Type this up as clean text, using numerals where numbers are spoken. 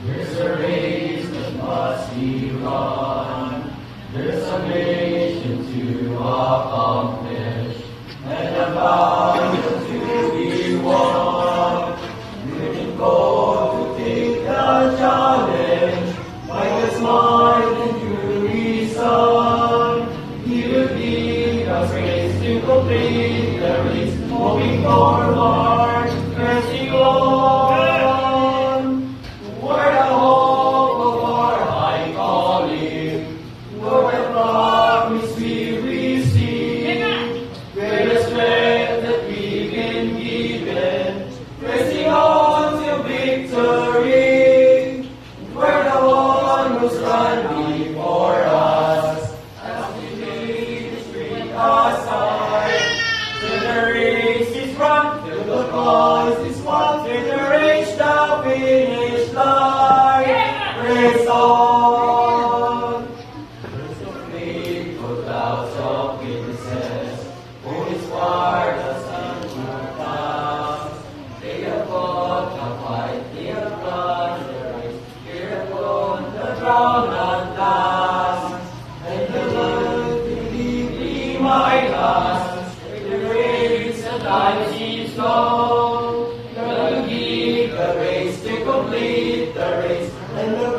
There's a race that must be run. There's a mission to accomplish, and a battle to be won. Living God to take the challenge, like a smile and reason. He will lead us race to complete the race, moving forward, pressing on. We're the hope of our high calling, we're the promise we receive, we're the strength that we've been given, pressing on to victory. We're the one who's run before us, as we lead the street aside. Till the race is run, till the cause is won, till the race the finish line. Race on. There's no faithful clouds of witnesses, who inspired us in our past. They have fought the fight, they have run the race, they have won the crown at last. And the world believe might last, the race and life seems long. Gonna give the race to complete the race, and the